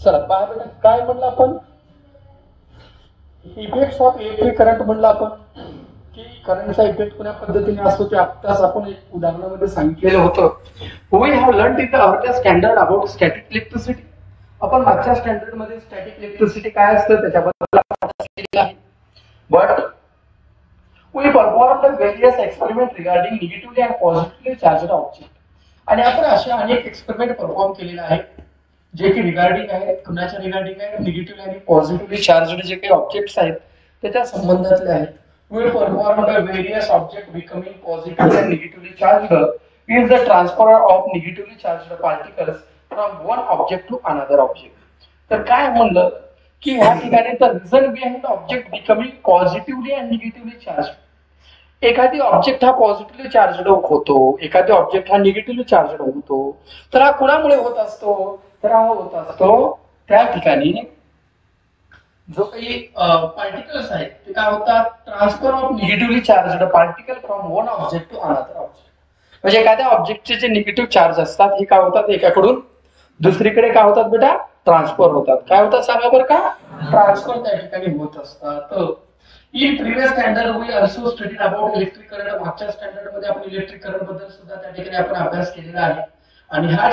चला पहा बेटा, काय म्हणलं आपण, इफेक्ट्स ऑफ इलेक्ट्रिक करंट म्हणलं आपण की करंटचा इफेक्ट कोण्या पद्धतीने असतो ते आत्ताच आपण एक उदाहरणामध्ये सांगितलेलं होतं. We have learn in the earlier standard about static electricity. आपण मागच्या स्टँडर्ड मध्ये स्टॅटिक इलेक्ट्रिसिटी काय असतं त्याच्याबद्दल आहे. But we performed various experiments regarding negatively and positively charged object. आणि आपण असे अनेक एक्सपेरिमेंट परफॉर्म केलेले आहेत जे की रिगार्डिंग आहे, कुणाच्या रिगार्डिंग आहे, निगेटिव्हली आणि पॉझिटिव्हली चार्जड जे काही ऑब्जेक्ट्स आहेत त्याच्या संबंधातले आहेत. We performed various object becoming positively and negatively charged is the transfer of negatively charged particles from one object to another object. तर काय म्हणलं की ह्या ठिकाणी तर reason behind object becoming positively and negatively charge. एखादी ऑब्जेक्ट हा positively charged होतो, एखादी ऑब्जेक्ट हा निगेटिव्हली चार्जड होतो. तर हा कुणामुळे होत असतो, तर हा होत असतो त्या ठिकाणी जो काही पार्टिकल्स आहेत ते काय होतात, transfer of negatively charged particle from one object to another object. म्हणजे एखाद्या ऑब्जेक्टचे जे निगेटिव्ह चार्ज असतात हे काय होतात, एकाकडून दुसरीकडे काय होतात बेटा, ट्रान्सफर होतात. काय होतात सांगा बरं का, ट्रान्सफर त्या ठिकाणी होत असतात. In previous standard we also studied about electric current. मागच्या स्टँडर्ड मध्ये आपण इलेक्ट्रिक करंट बद्दल सुद्धा त्या ठिकाणी आपण अभ्यास केलेला आहे. आणि ह्या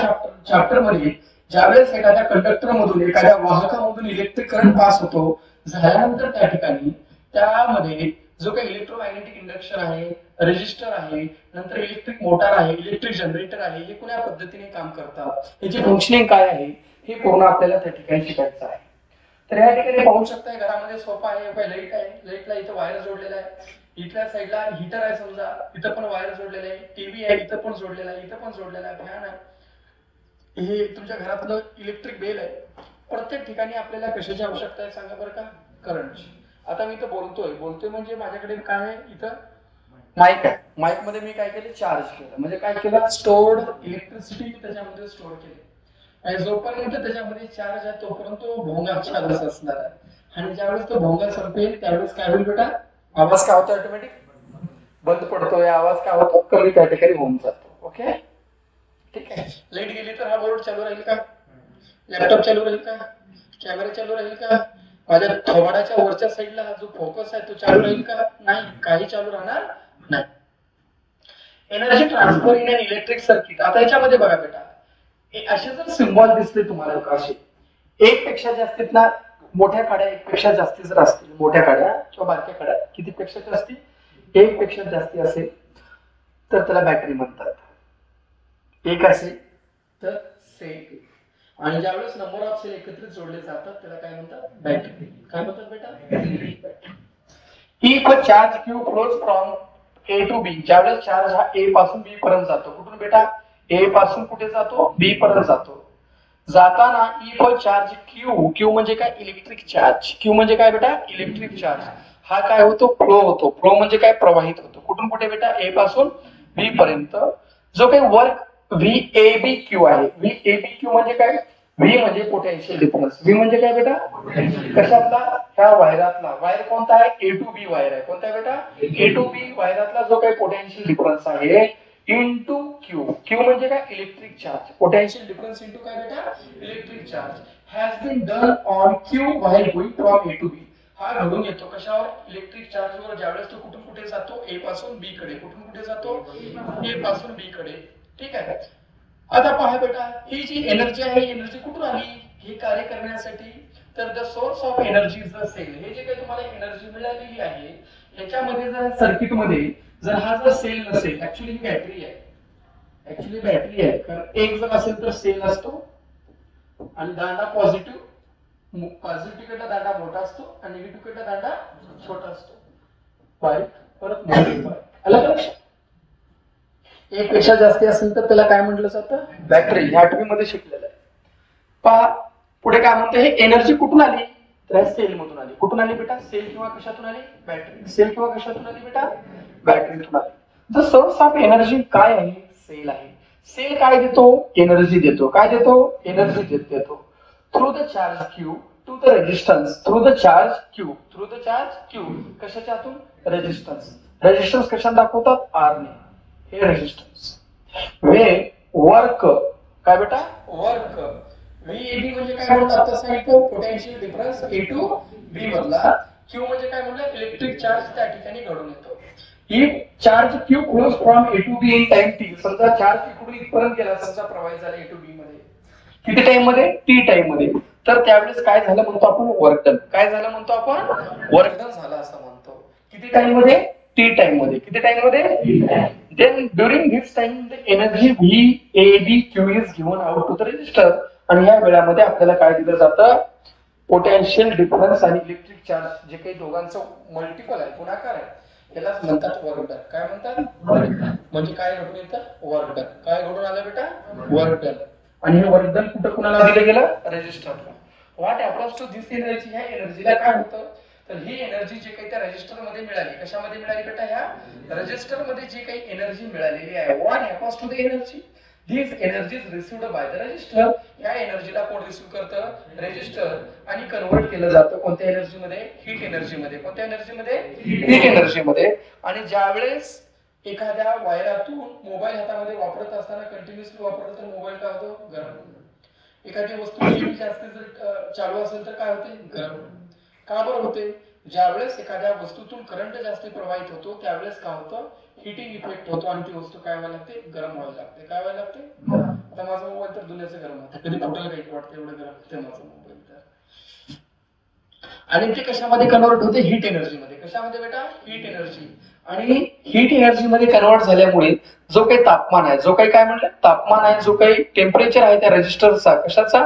चॅप्टर मध्ये ज्यावेळेस एखाद्या कंडक्टर मधून, एखाद्या वाहकामधून इलेक्ट्रिक करंट पास होतो, झाल्यानंतर त्या ठिकाणी त्यामध्ये जो काही इलेक्ट्रोमॅग्नेटिक इंडक्शन आहे, रेजिस्टर आहे, नंतर इलेक्ट्रिक मोटार आहे, इलेक्ट्रिक जनरेटर आहे, हे कोण्या पद्धतीने काम करतात, याची फंक्शनिंग काय आहे, हे पूर्ण आपल्याला त्या ठिकाणी शिकायचं आहे. तर या ठिकाणी पाहू शकताय घरामध्ये सोफा आहे, लाईट आहे, लाईटला इथं वायर जोडलेला आहे, इथल्या साईडला हीटर आहे, समजा इथं पण वायर जोडलेला आहे, टीव्ही आहे इथं पण जोडलेला आहे, इथं पण जोडलेला आहे, फॅन आहे, हे तुमच्या घरातलं इलेक्ट्रिक बेल आहे. प्रत्येक ठिकाणी आपल्याला कशाची आवश्यकता आहे सांगा बरं का, करंटची. आता मी इथं बोलतोय म्हणजे माझ्याकडे काय आहे, इथं माईक आहे, माईक मध्ये मी काय केलं, चार्ज केलं. म्हणजे काय केलं, स्टोर्ड इलेक्ट्रिसिटी त्याच्यामध्ये स्टोअर केली. आणि जोपर्यंत त्याच्यामध्ये चार्ज आहे तोपर्यंत तो भोंगा चालूच असणार आहे. आणि ज्यावेळेस तो भोंगा संपेल त्यावेळेस काय होईल बेटा, आवाज काय होतो, ऑटोमॅटिक बंद पडतोय, आवाज काय होतो, कमी त्या ठिकाणी होऊन जातो. ओके, ठीक आहे. लाईट गेली तर हा बोर्ड चालू राहील का, लॅपटॉप चालू राहील का, कॅमेरा चालू राहील का, माझ्या थोबाडाच्या वरच्या साईडला हा जो फोकस आहे तो चालू राहील का, नाही, काही चालू राहणार नाही. Energy transfer in an electric circuit. आता याच्यामध्ये बघा बेटा, असे जर सिम्बॉल दिसले तुम्हाला असे, एक पेक्षा जास्तीत ना मोठ्या काड्या, एक पेक्षा जास्ती जर असतील, मोठ्या काड्या किंवा बारक्या काड्या किती पेक्षा जास्ती, एक पेक्षा जास्ती असेल तर त्याला बॅटरी म्हणतात. एक असेल तर सेल. आणि ज्यावेळेस नंबर ऑफ सेल एकत्रित जोडले जातात त्याला काय म्हणतात, बॅटरी. काय म्हणतात बेटा, if a charge Q flows from A to B. ज्यावेळेस चार्ज हा ए पासून बी पर्यंत जातो, कुठून बेटा, ए पासून कुठे जातो, बी पर्यंत जातो. जाताना if a charge Q, Q म्हणजे काय, इलेक्ट्रिक चार्ज. क्यू म्हणजे काय बेटा, इलेक्ट्रिक चार्ज. हा काय होतो, फ्लो होतो. फ्लो म्हणजे काय, प्रवाहित होतो. कुठून कुठे बेटा, ए पासून बी पर्यंत. जो काही work V A B Q आहे, व्ही ए बी क्यू म्हणजे काय, व्ही म्हणजे पोटेन्शियल डिफरन्स. व्ही म्हणजे काय बेटा, कशातला, ह्या वायरातला. वायर कोणता आहे, ए टू बी वायर आहे. कोणता आहे बेटा, ए टू बी वायरातला जो काही पोटेन्शियल डिफरन्स आहे इंटू क्यू. क्यू म्हणजे काय, electric charge. Potential difference into काय बेटा, electric charge has been done on Q while going from A to B. हा घडून येतो कशावर, इलेक्ट्रिक चार्ज वर. ज्यावेळेस तो कुठून कुठे जातो, ए पासून बी कडे. कुठून कुठे जातो, ए पासून बी कडे. ठीक आहे. आता पहा बेटा, ही जी एनर्जी आहे, एनर्जी कुठून आली हे कार्य करण्यासाठी, तर the source of energy is the cell. हे जे काही तुम्हाला एनर्जी मिळालेली आहे याच्यामध्ये जर सर्किट मध्ये जर हा जर सेल नसेल, ऍक्च्युली ही बॅटरी आहे, ऍक्च्युली बॅटरी आहे, कारण एक जर असेल तर सेल असतो आणि दांडा पॉझिटिव्ह, पॉझिटिव्ह कडला दांडा मोठा असतो आणि निगेटिव्ह कडला दांडा छोटा असतो. बारीक परत मोठा. अलग अलग. एक पेक्षा जास्ती असेल तर त्याला काय म्हटलं जातं, बॅटरी. ह्या आठवी मध्ये शिकलेलं आहे. पहा पुढे काय म्हणते, हे एनर्जी कुठून आली, तर सेल मधून आली. कुठून आली बेटा, सेल किंवा कशातून आली, बॅटरी. सेल किंवा कशातून आली बेटा, बॅटरीतून आली. द सोर्स ऑफ एनर्जी काय आहे, सेल आहे. सेल काय देतो, एनर्जी देतो. काय देतो, एनर्जी देतो. Through the charge Q to the resistance. Through the charge Q, through the charge Q कशाच्या हातून, रेजिस्टन्स. रेजिस्टन्स कशाने दाखवतात, आर ने. हे रेजिस्टन्स. वे वर्क काय बेटा, वर्क व्हीएबी म्हणजे काय म्हणतात आता सांगितलं, पोटेन्शियल डिफरन्स ए टू बी मधला. क्यू म्हणजे काय म्हणलं, इलेक्ट्रिक चार्ज त्या ठिकाणी घडून येतो. If charge Q flows from A to B in time T, समजा चार्ज इकडून इथपर्यंत गेला, समजा प्रवाहित झाला ए टू बी मध्ये, किती टाइम मध्ये, टी टाइम मध्ये, तर त्यावेळेस काय झालं म्हणतो आपण, वर्क डन. काय झालं म्हणतो आपण, वर्क डन झालं असं म्हणतो. किती टाइम मध्ये, टी टाइम मध्ये. किती टाइम मध्ये, then during this time the energy V A B Q is given out to the resistor. आणि या वेळामध्ये आपल्याला काय दिलं जातं, पोटेन्शियल डिफरन्स आणि इलेक्ट्रिक चार्ज जे काही दोघांचं मल्टिपल आहे, गुणाकार आहे, यालाच म्हणतात वर्क डन. काय म्हणतात, म्हणजे काय घडून येतं, वर्क डन. काय घडून आलं बेटा, वर्क डन. आणि हे वर्क डन कुठं कुणाला दिलं गेलं, रेजिस्टरला. What happens to this energy, ह्या एनर्जीला काय होतं, तर ही एनर्जी जे काही त्या रेजिस्टर मध्ये मिळाली, कशामध्ये मिळाली बेटा, ह्या रेजिस्टर मध्ये जी काही एनर्जी मिळालेली आहे, what happens to the energy, this energy is received by the resistor. या एनर्जीला कोण रिसीव्ह करतं, रेजिस्टर. आणि कन्वर्ट केलं जातं कोणत्या एनर्जी मध्ये, हीट एनर्जी मध्ये. कोणत्या एनर्जी मध्ये, हीट एनर्जी मध्ये. आणि ज्यावेळेस एखाद्या वायरातून मोबाईल हातामध्ये वापरत असताना कंटिन्युअसली वापरलं तर मोबाईल काय होतो, गरम. एखादी वस्तू टीव्ही जास्त जर चालू असेल तर काय होते, गरम. का बरं होते, ज्यावेळेस एखाद्या वस्तूतून करंट जास्त प्रवाहित होतो त्यावेळेस काय होतं, हिटिंग इफेक्ट होतो आणि ती वस्तू काय व्हायला लागते, गरम व्हायला लागते. काय व्हायला लागते, आता माझा मोबाईल तर दुनियाचं गरम होतं, कधी फुटायला काही वाटतं, एवढं गरम होते माझा मोबाईल तर. आणि ते कशामध्ये कन्वर्ट होते, हीट एनर्जी मध्ये. कशामध्ये बेटा, हीट एनर्जी. आणि हीट एनर्जी मध्ये कन्वर्ट झाल्यामुळे जो काही तापमान आहे, जो काही काय म्हणलं, तापमान आहे, जो काही टेम्परेचर आहे त्या रेजिस्टरचा, कशाचा,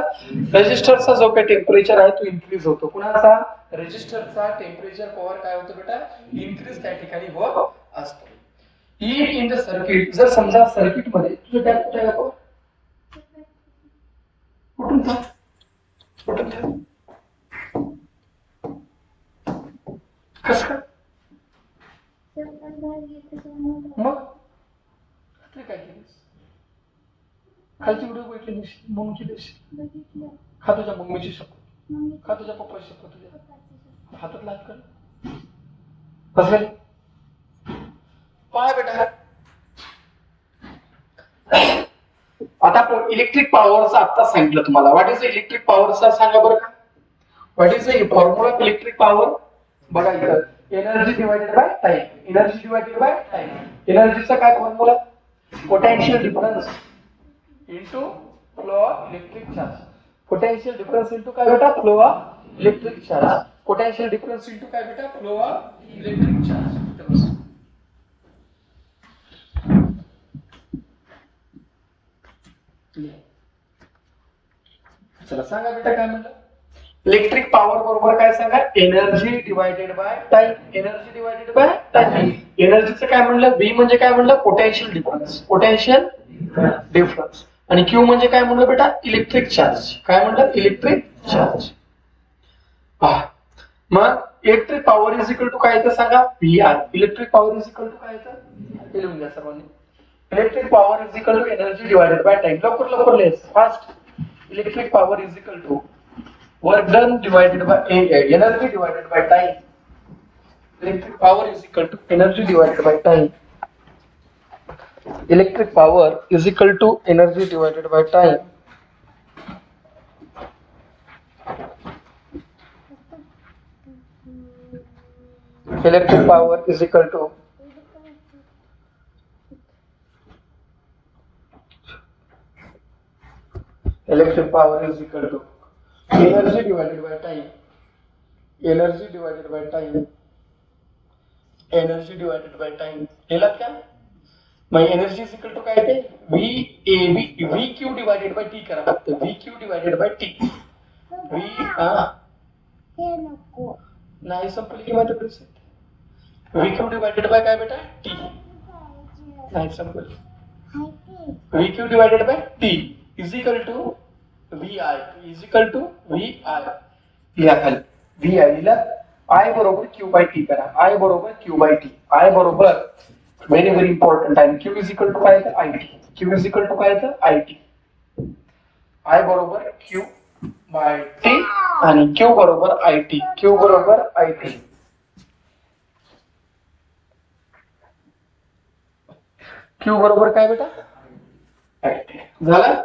रेजिस्टरचा जो काही टेम्परेचर आहे तो इन्क्रीज होतो. कुणाचा, रेजिस्टरचा टेम्परेचर पॉवर काय होतं बेटा, इन्क्रीज त्या ठिकाणी होत असतो. हीट इन द सर्किट, जर समजा सर्किट मध्ये तुझं टॅप कुठे आहे, कुठून था, कुठून था, कसं काय, मग रात्री काय केलीस, खालची व्हिडिओ बघितली म्हणून केलीस, खा तुझ्या मम्मीची शपथ, खा तुझ्या पप्पाची शपथ, तुझ्या हातातला हात कर, कसं पाय बेटा. आता इलेक्ट्रिक पॉवरचा आता सांगितलं तुम्हाला, व्हॉट इज इलेक्ट्रिक पॉवरचा सांगा बरं का, what is the formula of electric power. बघा इथं, energy divided by time, energy divided by time. एनर्जीचा काय formula, potential difference into flow of electric charge. Potential difference into काय बेटा, flow of electric charge. Potential difference into काय बेटा, flow of electric charge. चला सांगा बेटा काय म्हणलं, इलेक्ट्रिक पॉवर बरोबर काय सांगा, energy divided by time. Energy divided by time. एनर्जीचं काय म्हणलं, बी म्हणजे काय म्हणलं, पोटेन्शियल डिफरन्स, पोटेन्शियल डिफरन्स. आणि क्यू म्हणजे काय म्हणलं बेटा, इलेक्ट्रिक चार्ज. काय म्हणलं, इलेक्ट्रिक चार्ज. मग electric power is equal to काय येतं सांगा, V R. Electric power is equal to काय येतं, हे लिहून घ्या सर्वांनी. Electric power is equal to energy divided by time. लवकर लवकर लिहायचं fast. Electric power is equal to work done divided by energy divided by time. Electric power is equal to energy divided by time. Electric power is equal to energy divided by time. Electric power is equal to electric power is equal to energy divided by time. Energy divided by time. Energy divided by time. लिहिलात का, मग energy is equal to काय ते, V A B, V Q divided by T करा फक्त, V Q divided by T. V नाही संपली की माझ्या प्रिसेट. व्ही क्यू डिवाइडेड बाय काय बेटा, टी. नाही संपली. V Q divided by T is equal to V I, is equal to V I. लिहा खाली व्ही आय लिहिला, आय बरोबर क्यू बाय टी करा, आय बरोबर क्यू बाय टी. आय बरोबर व्हेरी व्हेरी इम्पॉर्टंट आहे, क्यू इज इक्वल टू काय येतं, I T. Q is equal to काय येतं, आय टी. आय बरोबर क्यू बाय टी आणि क्यू बरोबर आय टी. क्यू बरोबर आय टी. क्यू बरोबर काय बेटा, आय टी. झालं.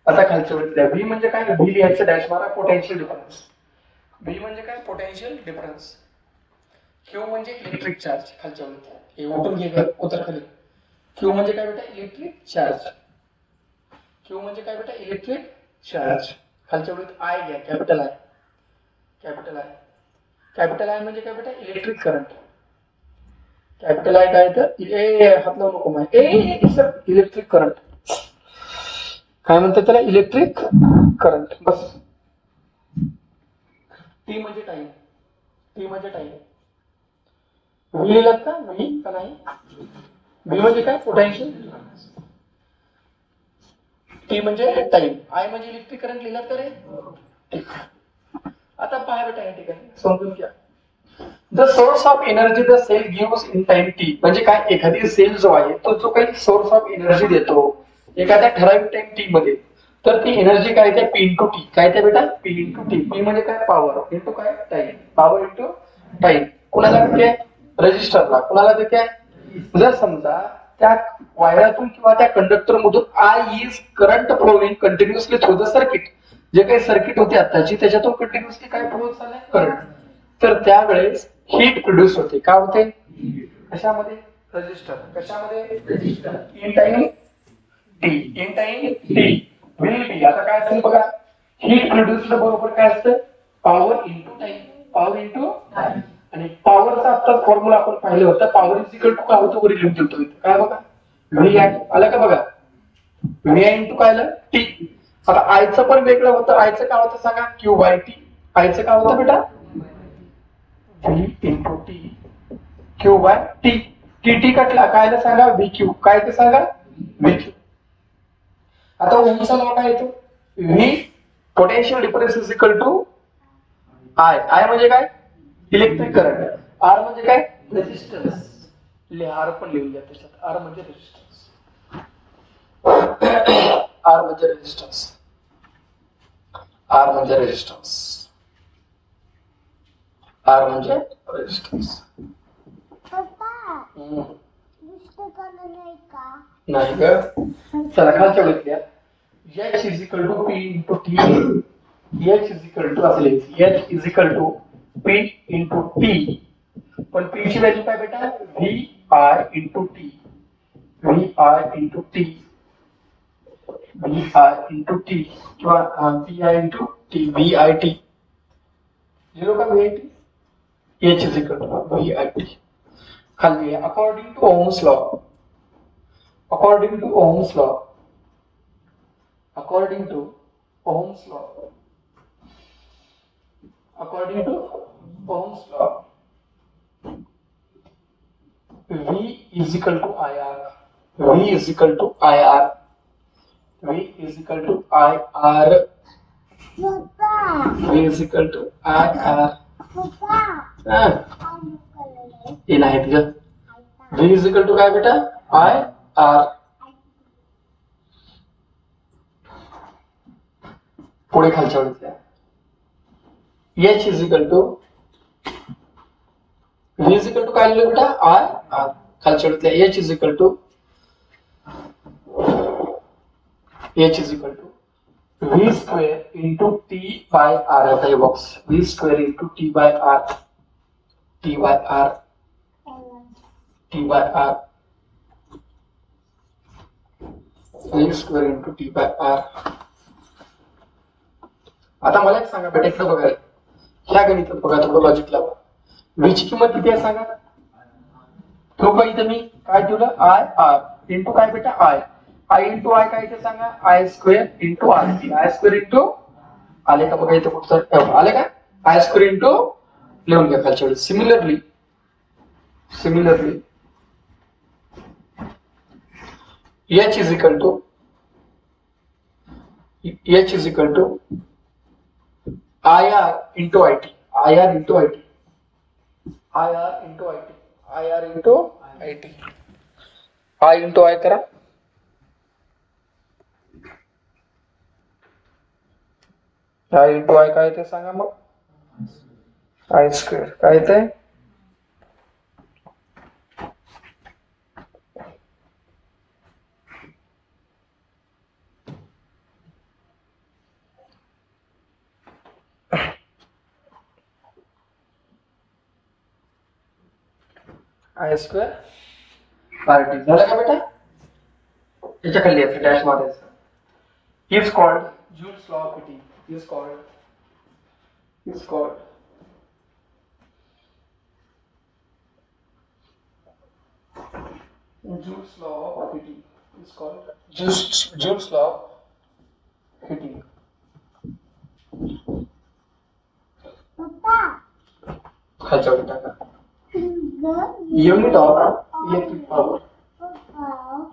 आता खालच्या वरती व्ही म्हणजे काय, व्ही लिहायचं डॅश मारा, पोटेन्शियल डिफरन्स. व्ही म्हणजे काय, पोटेन्शियल डिफरन्स. क्यू म्हणजे इलेक्ट्रिक चार्ज, खालच्या वरती हे उठून घे उतर खाली. क्यू म्हणजे काय बेटा, इलेक्ट्रिक चार्ज. क्यू म्हणजे काय बेटा, इलेक्ट्रिक चार्ज. खालच्या वरती आय घ्या, capital I. Capital I, capital I म्हणजे काय बेटा, इलेक्ट्रिक करंट. कॅपिटल आय काय तर ए हात लावू नको माहिती, इलेक्ट्रिक करंट. काय म्हणतात त्याला, इलेक्ट्रिक करंट. बस. टी म्हणजे टाइम, टी म्हणजे टाइम. व्ही लिहिलात का, व्ही का नाही. व्ही म्हणजे काय, पोटेन्शियल. टी म्हणजे टाइम, आय म्हणजे इलेक्ट्रिक करंट लिहिलात का रे. आता पहा बेटा या ठिकाणी समजून घ्या. The source of energy the cell gives in time T म्हणजे काय, एखादी सेल जो आहे तो जो काही सोर्स ऑफ एनर्जी देतो एखाद्या ठराविक टाइम टी मध्ये, तर ती एनर्जी काय त्या पी इंटू टी. काय त्या बेटा, पी इंटू टी. पी म्हणजे काय, पॉवर इंटू काय, टाइम. Power into time. कुणाला देते, रेजिस्टरला. कुणाला देते, जर समजा त्या वायरातून किंवा त्या कंडक्टर मधून I is current flowing continuously through the circuit. जे काही सर्किट होती आताची त्याच्यातून कंटिन्युअसली काय फ्लो झालंय, करंट. तर त्यावेळेस हीट प्रोड्यूस होते. काय होते, कशामध्ये, रेजिस्टर. कशामध्ये, resistor. In time T, in time T will be. आता काय असेल बघा, हीट प्रोड्यूस बरोबर काय असतं, power into time. Power into time. आणि पॉवरचा आता फॉर्म्युला आपण पाहिलं होतं, पॉवर इज इक्वल टू काय होतं, वर लिहून ठेवतो. काय बघा, व्ही आय आलं का बघा, व्ही आय इंटू काय आलं, टी. आता आयचं पण वेगळं होतं. आयचं काय होतं सांगा, क्यू बाय टी. आयचं काय होतं बेटा, V into T Q by T. T T कटला काय सांगा, व्ही क्यू. काय ते सांगा, व्ही क्यू. आता ओमचा लॉ काय येतो, V potential difference is equal to I. I म्हणजे काय, इलेक्ट्रिक करंट. आर म्हणजे काय, रेजिस्टन्स. आर पण लिहून घ्या त्याच्यात, आर म्हणजे रेजिस्टन्स. आर म्हणजे रेजिस्टन्स. आर म्हणजे रेजिस्टन्स. आर म्हणजे रेजिस्टन्स. नाही ग, चला खालच्या वरती H is equal to P into T. H is equal to असेल, H is equal to P into T. पण पी ची व्हॅल्यू काय बेटा, V I into T. V I into T, V I into T किंवा V I into T, V I T. लिहिलो का V I T. H is equal to V I T. खाली according to Ohm's law. According to Ohm's law, according to Ohm's law, according to Ohm's law, V is equal to IR. V is equal to IR. V is equal to IR. V is equal to IR. ये नाही तुझं. V is equal to काय बेटा, IR. पुढे खालच्या वरती H is equal to V is equal to काय लिहिलं बेटा, I R. खालच्या वरती H is equal to V square into T by R. आता हे box V square into T by R. T by R. T by R. V square into T by R. आता मला एक सांगा बेटा, इकडे बघा, ह्या गणितात बघा, थोडं लॉजिक लावा. V ची किंमत किती आहे सांगा. तो का इथे मी काय ठेवलं, आय आर इंटू काय बेटा, आय. आय इंटू आय काय ते सांगा, I square into R. I square into, आले का बघा इथे कुठं आले का, आय स्क्वेअर इंटू लिहून घ्या खालच्या वेळेस. Similarly H is equal to IR into IT. IR into IT. IR into IT. IR into IT. I into I करा. I into I काय ते सांगा मग. I square काय ते, I square RT झालं का बेटा? याच्या खाली याचं डॅश मारायचं. Is called Joule's law of heating. Is called Joule's law of heating. Is called Joule's law of heating. खालच्या वर टाका. Unit of electric power.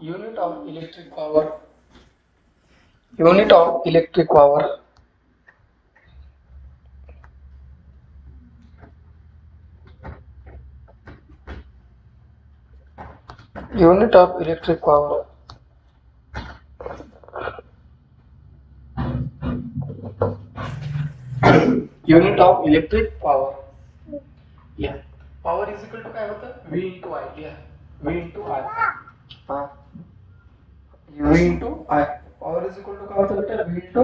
Unit of electric power. Unit of electric power. Unit of electric power. Unit of electric power. Yeah. Power is equal to काय होतं? V into I. Yeah. V into I. हाँ. V into I. Power is equal to काय होतं बेटा? V into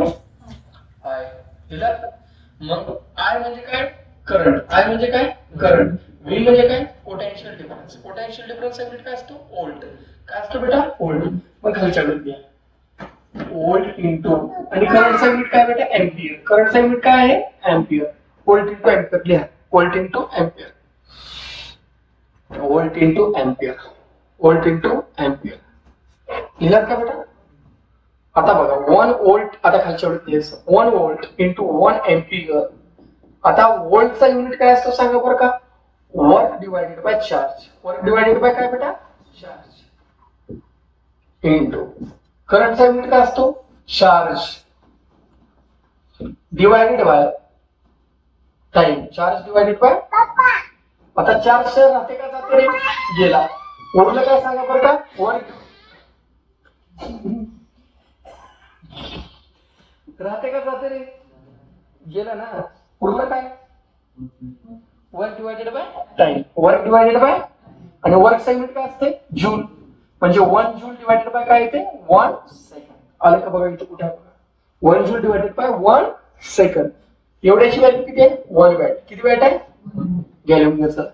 I. दिला? मग I म्हणजे काय? करंट. I म्हणजे काय? करंट. V म्हणजे काय? Potential difference. Potential difference unit काय असतो? व्होल्ट. काय असतो बेटा? व्होल्ट. मग खालच्या कडे घ्या. व्होल्ट इंटू आणि करंटचा युनिट काय बेटा? एम्पियर. करंटचा युनिट काय आहे? एम्पियर. व्होल्ट इंटू एम्पियर लिहा. Volt into ampere. Volt into ampere. Volt into ampere. लिहिलात का बेटा? आता बघा 1 व्होल्ट आता खालच्या कडे घ्यायचं. 1 व्होल्ट इंटू 1 एम्पियर. आता व्होल्टचा युनिट काय असतो सांगा बरं का? Work divided by charge. Work divided by काय बेटा? चार्ज. इंटू करंटचा युनिट काय असतो? Charge divided by time. Charge divided by. आता चार्ज शेअर राहते का जाते रे? गेला. उरलं काय सांगा बरं का? वर्क राहते का जाते रे? गेला ना. उरलं काय? Work divided by time. Work divided by आणि वर्कचा युनिट काय असते? जूल. म्हणजे 1 जूल डिवाइडेड बाय काय येते? 1 सेकंड. आलं का बघा इथे कुठे? 1 जूल डिवाइडेड बाय 1 सेकंड. एवढ्याची व्हॅल्यू किती आहे? 1 वॅट. किती वॅट आहे? गॅल्व्हनचं.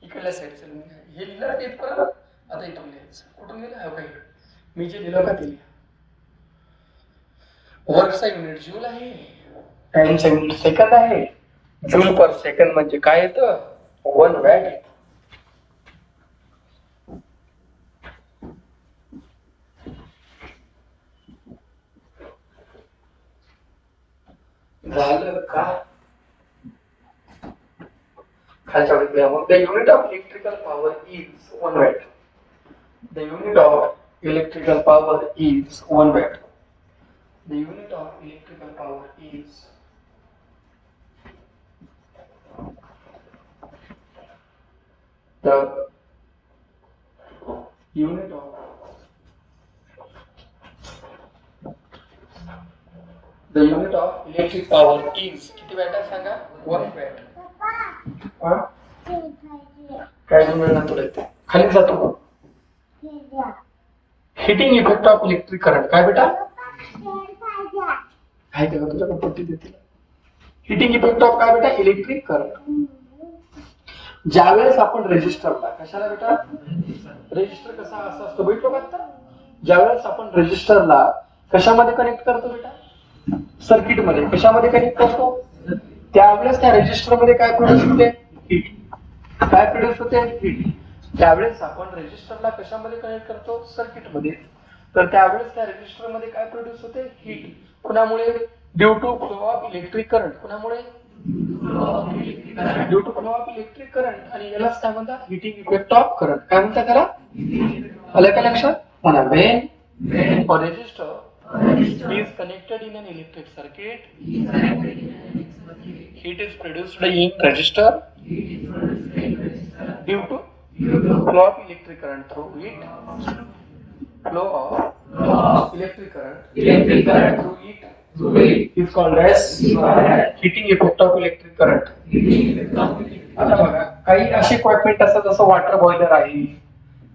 इकडल्या साईडचं हे लिहिलं ते परत. आता इथून लिहायचं. कुठून लिहिलं? हा काही मी जे लिहिलं का ते लिहा. वर्कचा युनिट जूल आहे. टाइमचा युनिट सेकंद आहे. जूल पर सेकंद म्हणजे काय येतं? 1 वॅट येतं. झालं का? खालच्या वर मग the unit of electrical power is 1 watt. The unit of electrical power is 1 watt. The unit of electrical power is the unit of electric power is किती वॅट आहे सांगा? 1 वॅट. काय मिळणार तुला इथे? खाली जातो. Heating effect of electric current. काय बेटा? काय ते तुझ्या पट्टी देतील. हिटिंग इफेक्ट ऑफ काय बेटा? Electric current. ज्यावेळेस आपण रेजिस्टरला कशाला बेटा? रेजिस्टर कसा असा असतो भेटलो का आता? ज्यावेळेस आपण रेजिस्टरला कशामध्ये कनेक्ट करतो बेटा? सर्किट मध्ये. कशामध्ये कनेक्ट करतो? त्यावेळेस त्या रेजिस्टर मध्ये काय प्रोड्यूस होते? हीट. काय प्रोड्यूस होते? हीट. त्यावेळेस आपण रेजिस्टरला कशामध्ये कनेक्ट करतो? सर्किट मध्ये. तर त्यावेळेस त्या रेजिस्टर मध्ये काय प्रोड्यूस होते? हीट. कुणामुळे? Due to flow of electric current. कुणामुळे? Due to flow of electric current. आणि यालाच काय म्हणतात? Heating effect of current. काय म्हणतात त्याला? आलं का लक्षात? म्हणा when a resistor is connected in an electric circuit, heat is produced in resistor due to flow of electric current through it. Flow of electric current through it is called as heating effect of electric current. आता बघा काही असे equipment असतात जसं water boiler आहे,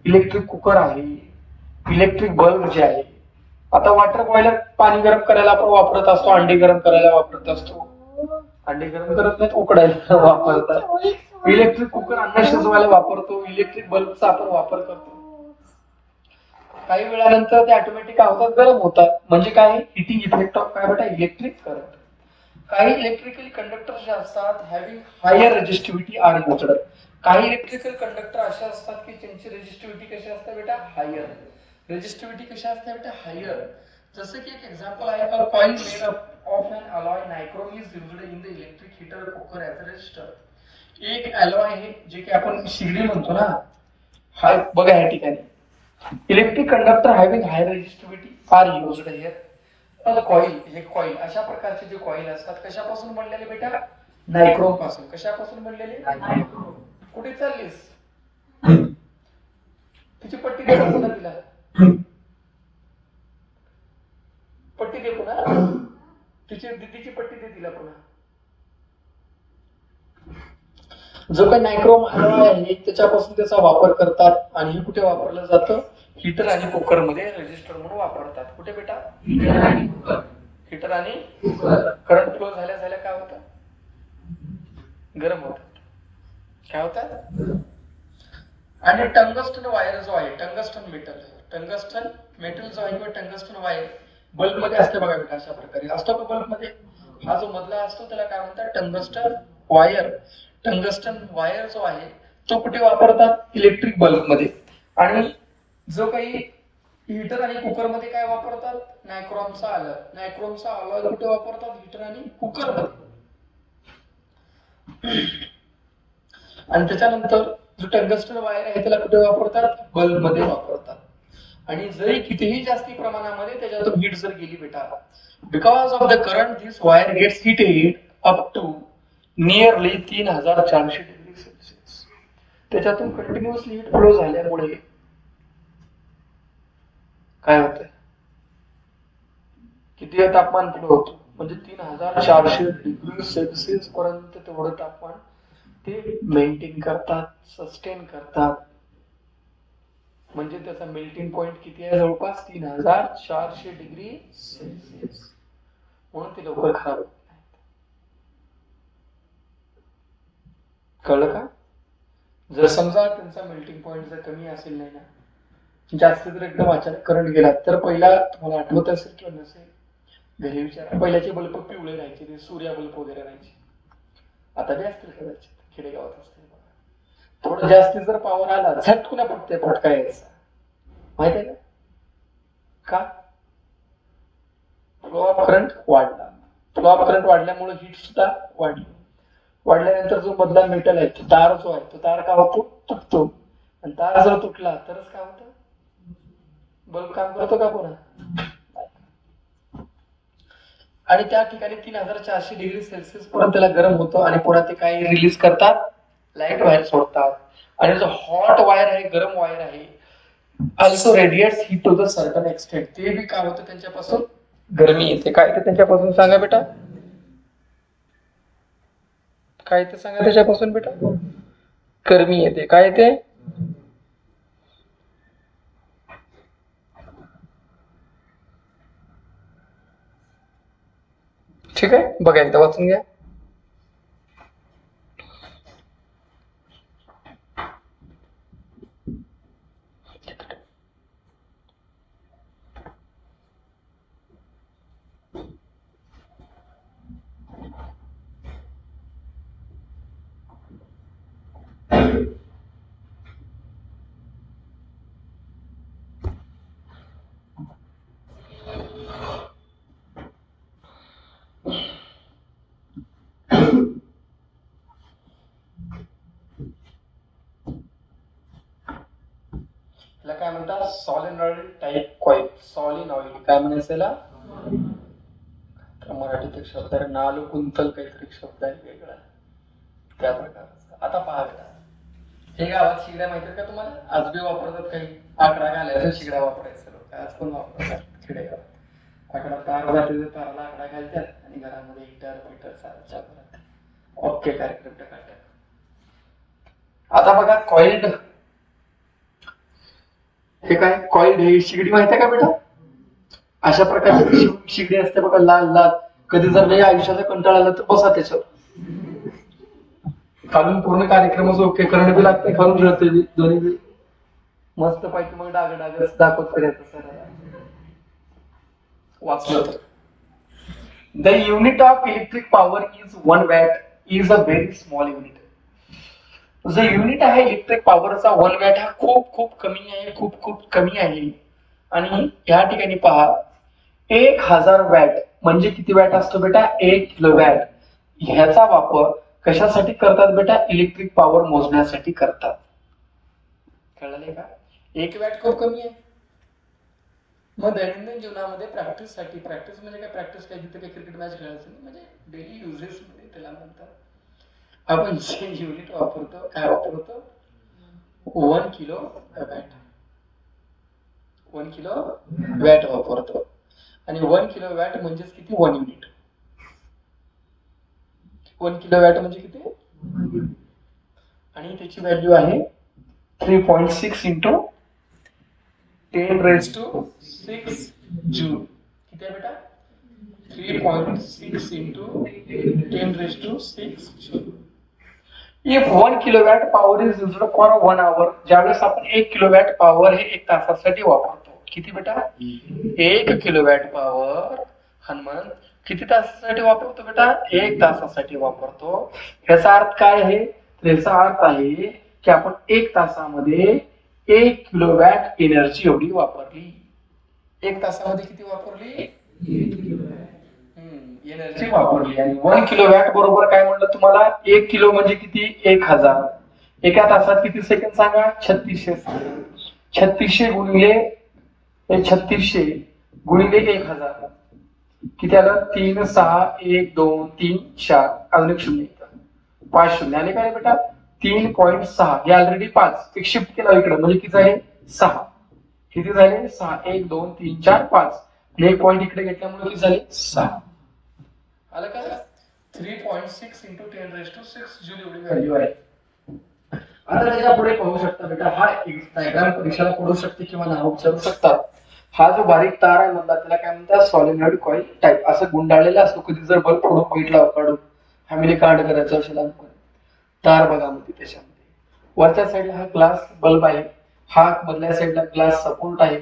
electric cooker आहे, electric bulb जे आहे. आता वॉटर बॉयलर पाणी गरम करायला आपण वापरत असतो, अंडी गरम करायला वापरत असतो. अंडे गरम करत नाहीत, उकडायला वापरतात. इलेक्ट्रिक कुकर अन्न शिजवायला वापरतो. इलेक्ट्रिक बल्बचा आपण वापर करतो. काही वेळानंतर ते ऑटोमॅटिक काय होतात, गरम होतात. म्हणजे काय, हिटिंग इफेक्ट ऑफ काय बेटा, इलेक्ट्रिक करंट. काही इलेक्ट्रिकल कंडक्टर जे असतात having higher resistivity are used. काही इलेक्ट्रिकल कंडक्टर असे असतात की त्यांची रेजिस्टिव्हिटी कशी असते बेटा, हायर. रेजिस्टिव्हिटी कशी असते बेटा, हायर. जसं की एक एक्झाम्पल आहे, a coil made up of an alloy nichrome is used in the electric heater cooker as a resistor. एक अलॉय आहे जे की आपण शिगडी म्हणतो ना, हा बघा या ठिकाणी electric conductor having higher resistivity are used here. Coil, हे कॉइल अशा प्रकारचे जे कॉइल असतात कशापासून बनलेले बेटा, नायक्रोम पासून. कशापासून बनलेले, नायक्रोम. कुठे चाललीस, तिची पट्टी दे पुन्हा, तिला पट्टी दे पुन्हा, तिची दिदीची पट्टी दे तिला पुन्हा. जो काही नायक्रोम अलॉय आहे त्याच्यापासून त्याचा वापर करतात. आणि हे कुठे वापरलं जातं, हीटर आणि कुकर मध्ये रेजिस्टर म्हणून वापरतात. कुठे बेटा, हीटर आणि करंट फ्लो झाल्या झाल्या काय होतं, गरम होतात. काय होतात. आणि टंगस्टन वायर जो आहे, टंगस्टन मेटल, टंगस्टन मेटल जो आहे किंवा टंगस्टन वायर बल्ब मध्ये असते बघा बेटा, अशा प्रकारे असतो का बल्ब मध्ये. हा जो मधला असतो त्याला काय म्हणतात, टंगस्टन वायर. टंगस्टन वायर जो आहे तो कुठे वापरतात, इलेक्ट्रिक बल्ब मध्ये. आणि जो काही हीटर आणि कुकर मध्ये काय वापरतात, नायक्रोमचा अलॉय. नायक्रोमचा अलॉय कुठे वापरतात, हीटर आणि कुकर मध्ये. आणि त्याच्यानंतर जो टंगस्टन वायर आहे त्याला कुठे वापरतात, बल्ब मध्ये वापरतात. आणि जरी कितीही जास्ती प्रमाणामध्ये त्याच्यातून हीट जर गेली बेटा, because of the current this wire gets heated up to nearly 3400 degree Celsius. त्याच्यातून कंटिन्युअसली हीट फ्लो झाल्यामुळे काय होतं, किती तापमान फ्लो होतो, म्हणजे 3400 डिग्री सेल्सिअस पर्यंत तेवढं तापमान ते मेंटेन करतात, सस्टेन करतात. म्हणजे त्याचा मेल्टिंग पॉइंट किती आहे, जवळपास 3400 डिग्री सेल्सिअस. म्हणून ते लवकर खराब होत नाही. कळलं का. जर समजा त्यांचा मेल्टिंग पॉइंट जर कमी असेल नाही ना, जास्त जर एकदम अचानक करंट गेला तर पहिला तुम्हाला आठवत असेल किंवा नसेल, घरी विचारा, पहिल्याचे बल्ब पिवळे राहायचे, ते सूर्या बल्ब वगैरे राहायचे. आता बी असतील कदाचित, खेडेगावात असतील. थोडं जास्ती जर पॉवर आला झटकून पडते, फटका यायचा, माहित आहे का. फ्लो ऑफ करंट वाढला. फ्लो ऑफ करंट वाढल्यामुळे हीट सुद्धा वाढली. वाढल्यानंतर जो मधला मेटल आहे, तो तार जो आहे, तो तार काय होतो, तुटतो. आणि तार जर तुटला तरच काय होतं, बल्ब काम करतो का पुन्हा. आणि त्या ठिकाणी 3400 डिग्री सेल्सिअस पर्यंत त्याला गरम होतं. आणि पुन्हा ते काय रिलीज करतात, लाईट वायर सोडतात. आणि जो हॉट वायर आहे, गरम वायर आहे, also radiates heat to the certain extent. ते बी काय होतं, त्यांच्यापासून गरमी येते. काय ते त्यांच्यापासून सांगा बेटा, काय ते सांगा त्याच्यापासून बेटा, गरमी येते. काय ते, ठीक आहे, बघा एकदा वाचून घ्या. काय म्हणतात, सॉलिनॉइड टाइप कॉइल. सॉलिनॉइड काय म्हणायचं याला, मराठीत एक शब्द आहे, नाल कुंतल काहीतरी शब्द आहे वेगळा त्या प्रकारचा. आता पहा बेटा, हे गावात शिगड्या माहिती का तुम्हाला, आज बी वापरतात. काही आकडा घालायचा, शिगड्या वापरायचं लोक आज पण वापरतात खेडेगावात. आकडा तार जाते, ताराला आकडा घालतात आणि घरामध्ये हीटर मीटर चालतात. ओके, कार्यक्रम टाकतात. आता बघा कॉइल्ड, हे काय कॉइल्ड, हे शिगडी माहिती आहे का बेटा. अशा प्रकारची शिगडी असते बघा, लाल लाल. कधी जर नाही आयुष्याचा कंटाळा आला तर बसा त्याच्यावर, खालून पूर्ण कार्यक्रमाचं ओके करंट बी लागते, खालून जळते बी, दोन्ही बी मस्त पैकी मग डाग डाग दाखवत करायचं सर वाचलं तर. The unit of electric power is 1 watt is a very small unit. जो युनिट आहे इलेक्ट्रिक पॉवरचा 1 वॅट हा खूप खूप कमी आहे, खूप खूप कमी आहे. आणि या ठिकाणी पहा 1000 वॅट म्हणजे किती वॅट असतो बेटा? 1 किलो वॅट. ह्याचा वापर कशासाठी करतात बेटा? इलेक्ट्रिक पॉवर मोजण्यासाठी करतात. कळले का? 1 वॅट खूप कमी आहे. मग दैनंदिन जीवनामध्ये प्रॅक्टिससाठी, प्रॅक्टिस म्हणजे काय? प्रॅक्टिस काय? जिथे काही क्रिकेट मॅच खेळायचं नाही, म्हणजे डेली युजेस मध्ये त्याला म्हणतात. आपण जे युनिट वापरतो, काय वापरतो? 1 किलो वॅट. 1 किलो वॅट वापरतो. आणि 1 किलो वॅट म्हणजेच किती? 1 युनिट. 1 किलो वॅट म्हणजे किती? आणि त्याची व्हॅल्यू आहे 3.6 इंटू 10⁻⁶ जूल. किती आहे बेटा? 3.6 into 10⁻⁶ joule. If 1 kilowatt power is used for 1 hour, ज्यावेळेस आपण 1 किलोवॅट पॉवर हे 1 तासासाठी वापरतो. किती बेटा? 1 किलोवॅट पॉवर हनुमान किती तासासाठी वापरतो बेटा? 1 तासासाठी वापरतो. ह्याचा अर्थ काय आहे? याचा अर्थ आहे की आपण 1 तासामध्ये 1 किलोवॅट एनर्जी एवढी वापरली. 1 तासामध्ये किती वापरली? एनर्जी वापरली. आणि 1 किलोवॅट बरोबर काय म्हणलं तुम्हाला? 1 किलो म्हणजे किती? 1000. एका तासात किती सेकंद सांगा? 3600 सेकंद. 3600 गुणिले 3600 गुणिले 1000 किती आलं? 3 6 1 2 3 4 अजून एक शून्य, 5 शून्य आले काय बेटा? 3.6. हे ऑलरेडी 5 एक शिफ्ट केला इकडे म्हणजे किती झाले? 6. किती झाले? 6 1 2 3 4 5. एक पॉइंट इकडे घेतल्यामुळे किती झाले? 6. आलं का? 3.6 इंटू 10⁻⁶ जूल एवढी व्हॅल्यू आहे. आता त्याच्या पुढे पाहू शकता बेटा, हा डायग्राम परीक्षेला पडू शकते किंवा नाव विचारू शकतात. हा जो बारीक तार आहे म्हणतात त्याला काय म्हणतात? Solenoid coil type. असं गुंडाळलेला असतो. कधी जर बल्ब फोडून बघितला काढून फॅमिली कार्ड करायचं असेल तार बघा मध्ये त्याच्यामध्ये वरच्या साईडला हा ग्लास बल्ब आहे, हा मधल्या साईडला ग्लास सपोर्ट आहे.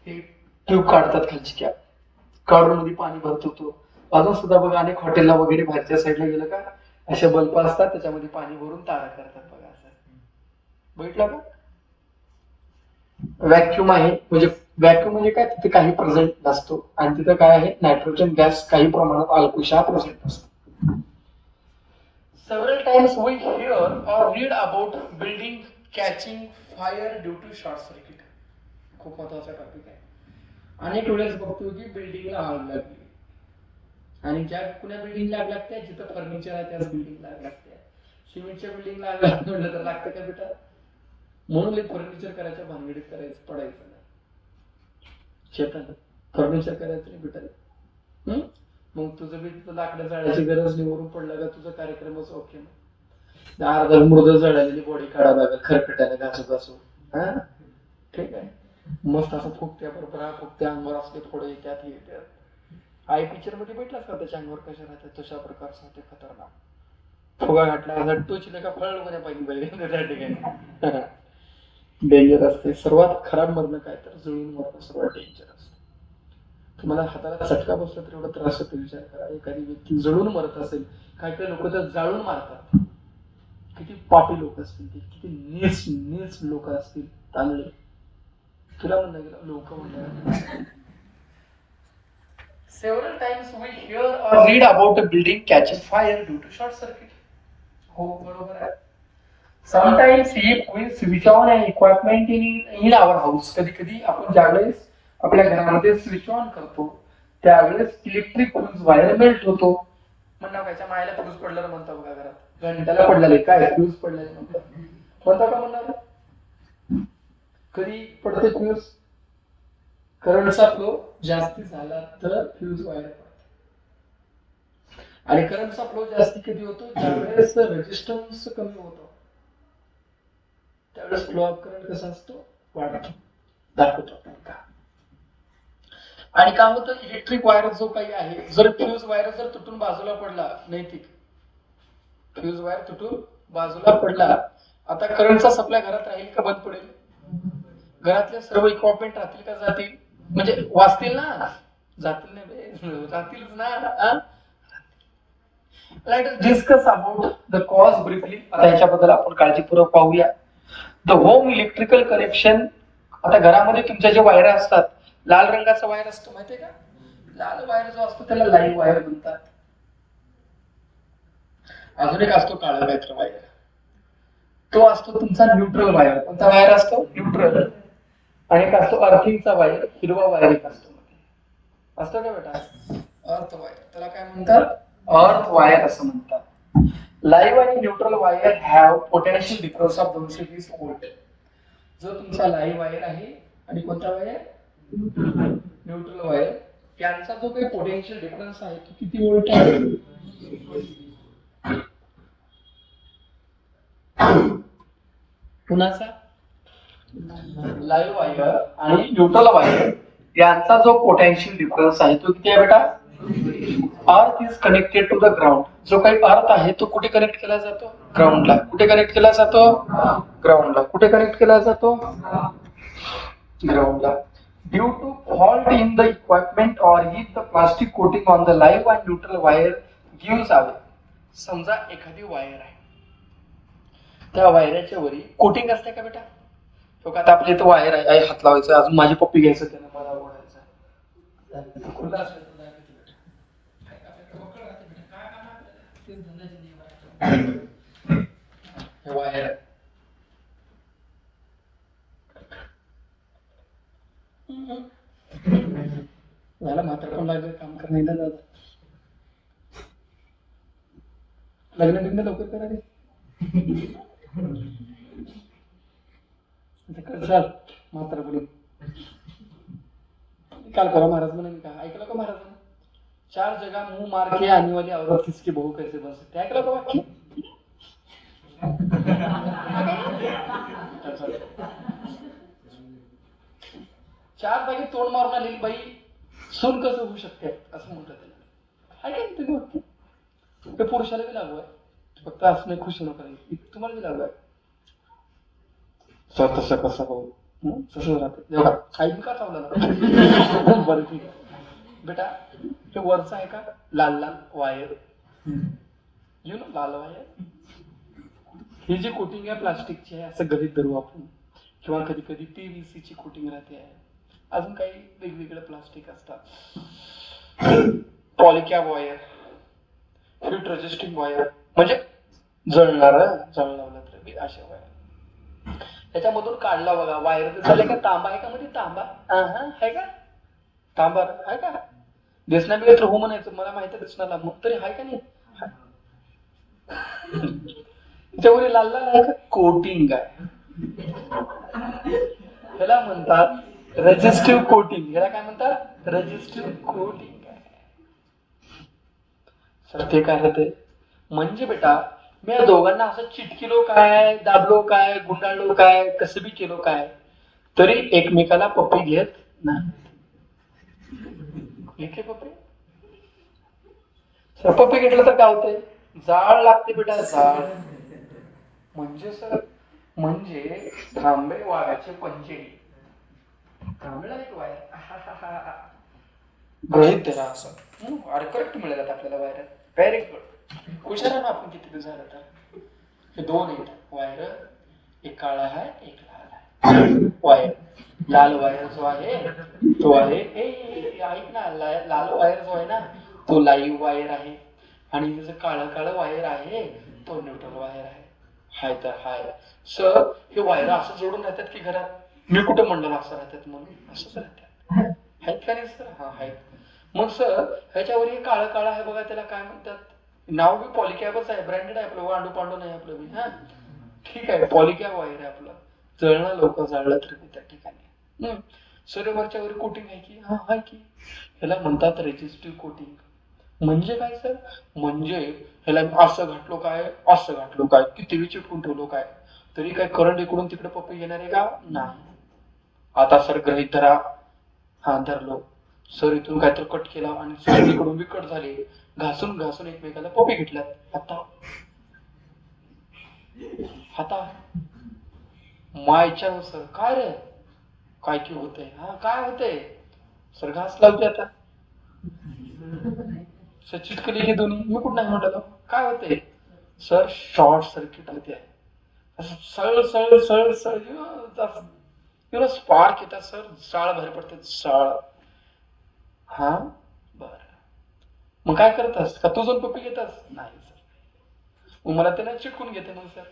हे ट्यूब काढतात खालची कॅप काढून मध्ये पाणी भरतो तो. अजून सुद्धा बघा अनेक हॉटेलला वगैरे बाहेरच्या साईडला गेलं का असे बल्ब असतात त्याच्यामध्ये पाणी भरून तारा करतात बघा. असं बघितलं का? व्हॅक्युम आहे. म्हणजे व्हॅक्युम म्हणजे काय? तिथे काही प्रेझेंट नसतो आणि तिथे काय आहे? नायट्रोजन गॅस काही प्रमाणात अल्पशा प्रेझेंट असतो. Several times we hear or read about building catching fire due to short circuit. खूप महत्वाचा टॉपिक आहे. अनेक वेळेस बघतो की बिल्डिंगला आग लागली आणि ज्या कुण्या बिल्डिंगला आग लागते? जिथं फर्निचर आहे त्याच बिल्डिंगला आग लागते. सिमेंटच्या बिल्डिंगला आग लागलं तर लागतं का बेटा? म्हणून फर्निचर करायच्या भानगडीत करायचं पडायचं नाही. शेतात फर्निचर करायचं नाही बेटा. मग तुझं बी तुझं लाकडं जाळायची गरज नाही. वरून पडलं का तुझा कार्यक्रमच ओके. मग अर्धा मृद जळालेली बॉडी काढावं लागेल खरकट्याने घासू घासू. हा ठीक आहे. मस्त असं फुकत्या बरोबर फुकत्या अंगावर असले थोडे येतात येतात. आई पिक्चर मध्ये भेटलास का त्याच्या अंगावर कशा राहतात तशा प्रकारचं होते खतरनाक. फुगा घातला असं टोचले का फळ लोक पाहिजे त्या ठिकाणी. डेंजर असते. सर्वात खराब मरण काय तर जळून मरण सर्वात डेंजर असते. तुम्हाला हाताला चटका बसला तर एवढा त्रास होतो. विचार करा एखादी व्यक्ती जळून मरत असेल. काही काही लोक तर जाळून मारतात. किती पापी लोक असतील ते, किती नीच नीच लोक असतील. तांदळे तुला म्हणलं गेलं लोक म्हणलं. Several times we hear or read about a building catching fire due to short circuit. हो बरोबर आहे. Sometimes if we switch on an equipment in our house, कधी कधी आपण ज्यावेळेस आपल्या घरामध्ये स्विच ऑन करतो त्यावेळेस इलेक्ट्रिक फ्यूज वायर मेल्ट होतो. म्हणणार त्याच्या मायला फ्यूज पडलं म्हणतो बघा घरात. घंट्याला पडलेलं काय फ्यूज पडलेलं म्हणता का म्हणणार? कधी पडते फ्यूज? करंटचा फ्लो जास्ती झाला तर फ्यूज वायर पडते. आणि करंटचा फ्लो जास्ती कधी होतो? ज्यावेळेस रेजिस्टन्स कमी होतो त्यावेळेस फ्लो ऑफ करंट कसा असतो? वाढतो. दाखवतो का? आणि काय होतं? इलेक्ट्रिक वायर जो काही आहे जर फ्यूज वायर जर तुटून बाजूला पडला नैतिक फ्यूज वायर तुटून बाजूला पडला. आता करंटचा सप्लाय घरात राहील का बंद पडेल? घरातले सर्व इक्विपमेंट राहतील का जातील? म्हणजे वाचतील ना? जातील नाही, राहतीलच ना. Let us discuss about the cause briefly. आता याच्याबद्दल आपण काळजीपूर्वक पाहूया. The home electrical connection. आता घरामध्ये तुमच्या जे वायर असतात, लाल रंगाचा वायर असतो माहितीये का? लाल वायर जो असतो त्याला लाईव्ह वायर म्हणतात. अजून एक असतो काळा काहीतरी वायर, तो असतो तुमचा न्यूट्रल वायर. कोणता वायर असतो? न्यूट्रल. आणि एक असतो अर्थिंगचा वायर, हिरवा वायर एक असतो का बेटा? Earth wire. त्याला काय म्हणतात? अर्थ वायर असं म्हणतात. लाईव्ह आणि neutral wire have potential difference of 220 volt. जो तुमचा लाईव्ह वायर आहे आणि कोणता वायर? न्यूट्रल वायर, यांचा जो काही पोटेन्शियल डिफरन्स आहे तो किती व्होल्ट आहे? कुणाचा? लाईव्ह वायर आणि न्यूट्रल वायर यांचा जो पोटेन्शियल डिफरन्स आहे तो किती आहे बेटा? Earth is connected to the ground. जो काही अर्थ आहे तो कुठे कनेक्ट केला जातो? ग्राउंडला. कुठे कनेक्ट केला जातो? ग्राउंडला. कुठे कनेक्ट केला जातो? ग्राउंडला. Due to fault in the equipment और heat the plastic coating on the live and neutral wire gives away. समजा एखादी वायर आहे, त्या वायराच्या वरी कोटिंग असते का बेटा? आता आपल्या इथं वायर आहे, हात लावायचं, अजून माझी पप्पी घ्यायचं, त्यानं मला ओढायचं. वायर मला मात्र पण लागलं काम करणं दादा. लग्न बिग्न लवकर करा रे. चाल मात्र बोलून काल करा महाराज म्हणे का ऐकलं का महाराज? 4 जगह मुंह मार के आने वाली औरत किसकी बहू कैसे बन सकते? ऐकलं का वाक्य? 4 जागी तोंड मारून आलेली बाई सून कसं होऊ शकते असं म्हणतात त्याला. ऐका तुम्ही वाक्य. ते पुरुषाला बी लागू आहे, फक्त असं नाही खुश नका, तुम्हाला बी लागू आहे. तसं कसं भाऊ तसं राहते खाईन का चावला ना. बरं ठीक आहे बेटा, हे वरचं आहे का लाल लाल वायर? यू नो लाल वायर, ही जी कोटिंग आहे प्लास्टिकची आहे असं गरीब धरू आपण, किंवा कधी कधी PVC ची कोटिंग राहते आहे, अजून काही वेगवेगळे प्लास्टिक असतात. Polycab wire, heat resisting wire, म्हणजे जळणार जळणार तर अशा वायर. त्याच्यामधून काढला बघा वायर झाले का तांबा आहे का? मध्ये तांबा आहे का? तांबा आहे का? दिसणार बी तर हो म्हणायचं, मला माहिती दिसणार मग तरी आहे का नाही? त्याच्यावर लाल लाल आहे का? कोटिंग आहे. ह्याला म्हणतात रेजिस्टिव्ह कोटिंग. ह्याला काय म्हणतात? रेजिस्टिव्ह कोटिंग आहे. सर ते काय राहते? म्हणजे बेटा मी या दोघांना असं चिटकिलो काय, दाबलो काय, गुंडाळलो काय, कसं बी केलो काय, तरी एकमेकाला पप्पी घेत नाही. घेतले पप्पी? पप्पी घेतलं तर काय होतंय? जाळ लागते बेटा, जाळ. म्हणजे सर म्हणजे थांबे वाघाचे पंजे. थांबेला एक वायर गृहित धरा असं. अरे करेक्ट मिळालं आपल्याला वायर. Very good. हुशार ना आपण किती झालं तर. हे 2 आहेत वायर, एक काळा आहे एक लाल आहे. वायर लाल वायर जो आहे तो आहे ऐक ना, लाल वायर जो आहे ना तो लाईव्ह वायर आहे, आणि जो काळं काळं वायर आहे तो न्यूट्रल वायर आहे. हाय तर हाय सर, हे वायर असं जोडून राहतात की घरात? मी कुठं म्हणलं असं राहतात म्हणून? असंच राहतात आहेत का नाही सर? हा आहेत. मग सर ह्याच्यावर हे काळं काळं आहे बघा, त्याला काय म्हणतात? नाव बी पॉलिकॅबच आहे, ब्रँडेड आहे आपलं, वांडू पांडू नाही आपलं बी. हा ठीक आहे, पॉलिकॅब वायर आहे आपलं. जळणं लवकर जाळलं तरी त्या ठिकाणी. सर वरच्या वर कोटिंग आहे की? हा आहे की. ह्याला म्हणतात रेजिस्टिव्ह कोटिंग. म्हणजे काय सर? म्हणजे ह्याला असं घातलो काय, असं घातलो काय, किती चिटकून ठेवलो काय, तरी काय करंट इकडून तिकडे पप्पी घेणार आहे का? नाही. आता सर गृहीत धरा, हा धरलो सर, इथून काहीतरी कट केला आणि सर तिकडून बी कट झाले, घासून घासून एकमेकाला पप्पी घेतल्यात. आता आता मायच्या सर काय रे, काय की होतंय, हा काय होतंय सर, घास लावते आता सर, चिटकली हे दोन्ही, मी कुठं नाही म्हटलं काय होतंय सर, शॉर्ट सर्किट होते, असं सळ सळ सळ सळ स्पार्क येतात सर, जाळ बाहेर पडते जाळ. हा बर, मग काय करतास का तू जाऊन पप्पी घेतास? नाही सर, मग मला त्याला चिटकून घेते मग सर,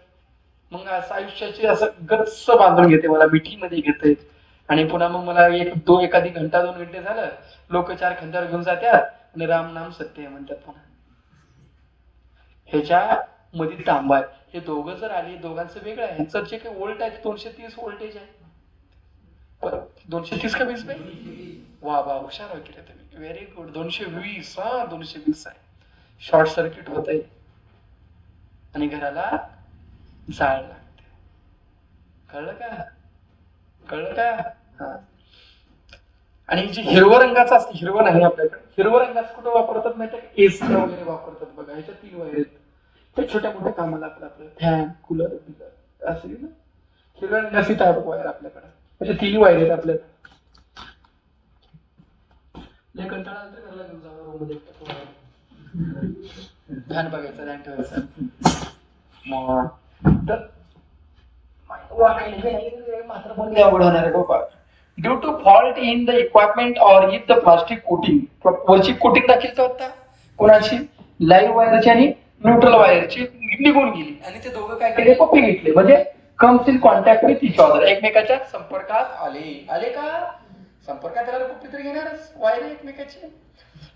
मग असं आयुष्याची असं गच्च बांधून घेते, मला मिठीमध्ये घेते, आणि पुन्हा मग मला एखादी घंटा 2 घंटे झालं, लोक 4 खांद्यावर घेऊन जातात आणि राम नाम सत्य आहे म्हणतात. पुन्हा ह्याच्या मध्ये तांबा आहे, हे दोघं जर आली, दोघांचं वेगळं आहे, ह्यांचं जे काही वोल्ट आहे 230 व्होल्टेज आहे, 230 का 20 बाई, वा वा हुशार आहे की तुम्ही, व्हेरी गुड, 220, हा 220 आहे. शॉर्ट सर्किट होत आहे आणि घराला जाळ लागते, कळलं का, कळलं का? हा. आणि जे हिरवं रंगाचं असतं, हिरवं नाही आपल्याकडे, हिरवं रंगाचं कुठं वापरतात माहिती आहे, एसी वगैरे वापरतात बघा, ह्याच्या 3 वायर आहेत, ते छोट्या मोठ्या कामाला आपलं फॅन कूलर बिलर असं ना, हिरव्या रंगाची तार वायर आपल्याकडे, म्हणजे 3 वायर आहेत आपल्याकडे. लय कंटाळा आला तर घरला घेऊन जावं, रूम मध्ये ध्यान बघायचं, ध्यान ठेवायचं. मग तर मात्र पण अवघड होणार आहे बाबा. Due to fault in the equipment or if the plastic coating, वरची कोटिंग दाखवत होता कोणाची, लाईव्ह वायरची आणि न्यूट्रल वायरची निघून गेली, आणि ते दोघं काय केले, पप्पी घेतले, म्हणजे comes in contact with each other, एकमेकाच्या संपर्कात आले, आले का, संपर्कात आल्यावर पप्पी तर घेणारच वायर एकमेकाची,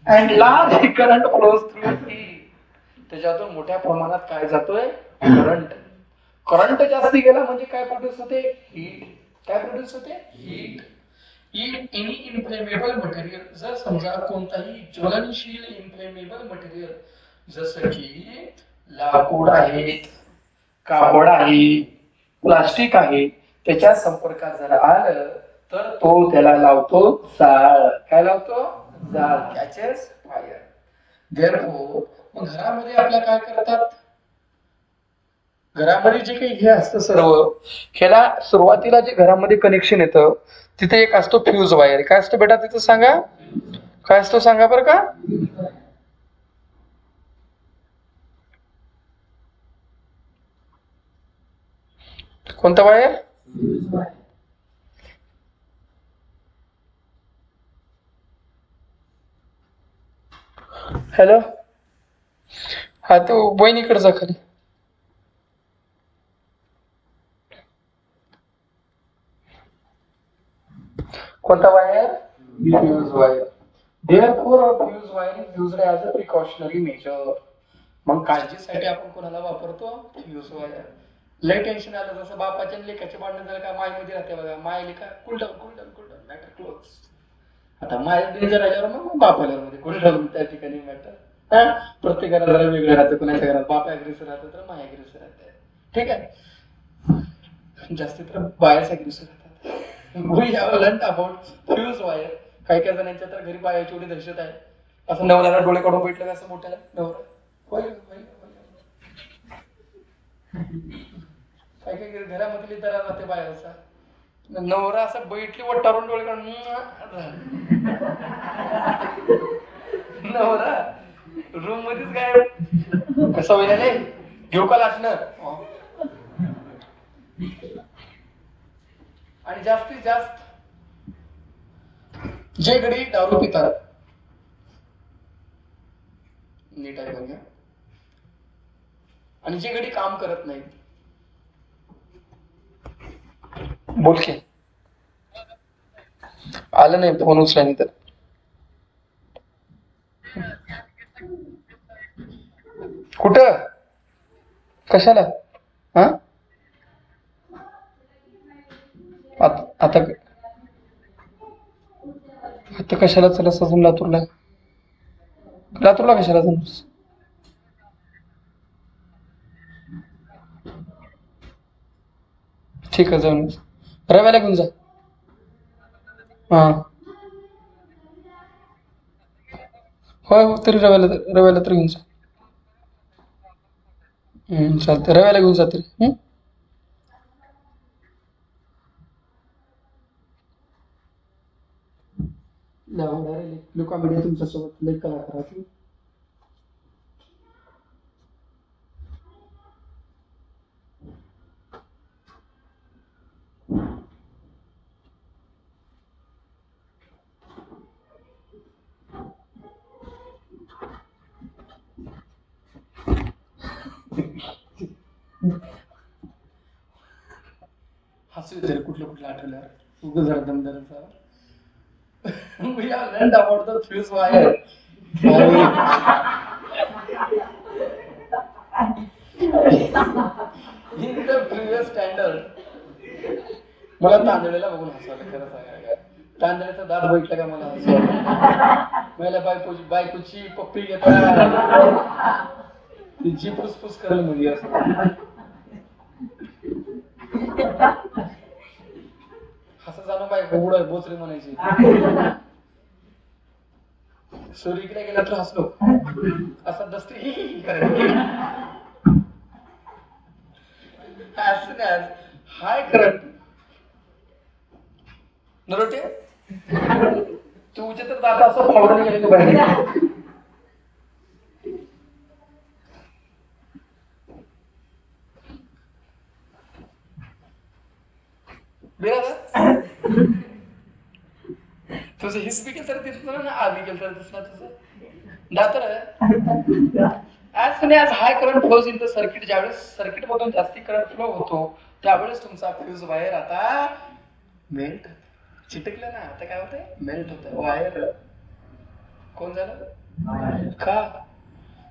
and large current flows through it, त्याच्यातून मोठ्या प्रमाणात काय जातोय, करंट. करंट जास्त गेला म्हणजे काय प्रोड्यूस होते, हीट. काय प्रोड्यूस होते, हीट. एनी इन्फ्लेमेबल मटेरियल, जर समजा कोणताही ज्वलनशील इन्फ्लेमेबल मटेरियल, जसं की लाकूड आहे, कापड आहे, प्लास्टिक आहे, त्याच्या संपर्कात जर आलं तर तो त्याला लावतो जाळ, काय लावतो, जाळ, कॅचेस फायर. देअरफॉर मग घरामध्ये आपल्या काय करतात, घरामध्ये जे काही हे असतं सर्व, ह्याला सुरुवातीला जे घरामध्ये कनेक्शन येतं, तिथे एक असतो फ्यूज वायर, काय असतो बेटा तिथं सांगा, काय असतो सांगा बरं का, कोणता वायर, हॅलो, हा तो बहिणीकडे जा खाली, कोणता wire, fuse wire. Therefore, a fuse wire is used as a precautionary measure. मग काळजीसाठी आपण कोणाला वापरतो, फ्यूज वायर. लय टेन्शन आलं, जसं बापाच्या लेखाचे भांडण झालं का, मायमध्ये राहते बघा, माय लेखा cool down cool down cool down, matter close. आता माय डेंजर आल्यावर मग बापाला मध्ये कूल डाऊन, त्या ठिकाणी मॅटर. हा, प्रत्येकाला जरा वेगळं राहतं, कोणाच्या घरात बाप अग्रेसर राहतं तर माय अग्रेसर राहते, ठीक आहे, जास्ती तर बायाच अग्रेसर राहतात. We have learnt about fuse wire. काही काही जणांच्या तर घरी बायाची एवढी दहशत आहे, असं नवऱ्याला डोळे काढून बैठलं का, असं मोठ्याला नवरा काही काही घरामधली तर राहते बायाचा, नवरा असं बैठली वट्टारून डोळे काढून नवरा रूम मध्येच काय, कसं होईल नाही घेऊ का लाटणं. आणि जास्तीत जास्त जे घडी दारू पितात, नीट ऐकून घ्या, आणि जे घडी काम करत नाही, बोल की, आलं नाही फोन उचला तर, कुठं कशाला, हा आता आता कशाला चला अजून लातूरला, लातूरला कशाला जाऊन, ठीक आहे जाऊन रव्याला घेऊन जा, हा होय हो, तरी रव्याला तर घेऊन जा, चालतं, रव्याला घेऊन जाते. लुका मीडिया तुमच्यासोबत लई कलाकार. हसू येते कुठलं कुठलं आठवल्यावर उगं जरा दमदार. We have learned about the fuse wire. In the previous standard. मला तांदळेला बघून हसवायला खरं सांगायला. तांदळाचा दात बघितला का मला हसवायला. मला बायकोची पप्पी घेता तिची फुसफुस करायला मुली असं. असं जाणं बायको उडं बोचरी म्हणायची. सूर्यकडे गेला तर हसलो असा दस्ती करायचं. हाय करंट नरोटे तुझे तर दाता असं फावडून गेले तू बाहेर. तुझं हिस बी केलं तर दिसणार ना, आधी केलं तर दिसणार तुझं दातर. ऍज सुन as high current flows in the circuit, ज्यावेळेस सर्किट मधून जास्ती करंट फ्लो होतो त्यावेळेस तुमचा फ्यूज वायर आता मेल्ट चिटकलं ना. आता काय होतंय, मेल्ट होत वायर. कोण झालं का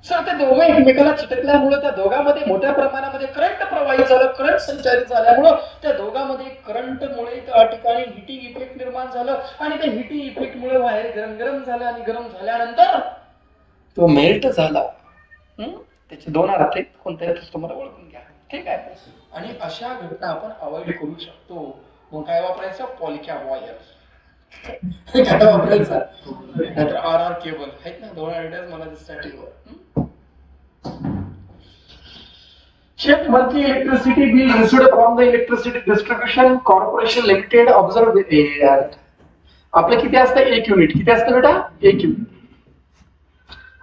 सर, ते दोघं एकमेकाला चिटकल्यामुळे त्या दोघांमध्ये मोठ्या प्रमाणामध्ये करंट प्रवाहित झालं. करंट संचारित झाल्यामुळं त्या दोघांमध्ये करंटमुळे त्या ठिकाणी हिटिंग इफेक्ट निर्माण झालं आणि त्या हिटिंग इफेक्टमुळे वायर गरम झालं आणि गरम झाल्यानंतर तो मेल्ट झाला. त्याचे दोन अर्थ आहेत, कोणत्या तुम्हाला ओळखून घ्या. ठीक आहे. आणि अशा घटना आपण अवॉइड करू शकतो. मग काय वापरायचं, पॉलिकॅब वायर वापरायचा, नाहीतर RR केबल आहेत ना, दोन ऍडव्हर्टाइज मला दिसतात टीव्हीवर. Check monthly electricity bill received from the Electricity Distribution Corporation Limited. Observe आपलं किती असतं, 1 युनिट. किती असतं बेटा, 1 युनिट.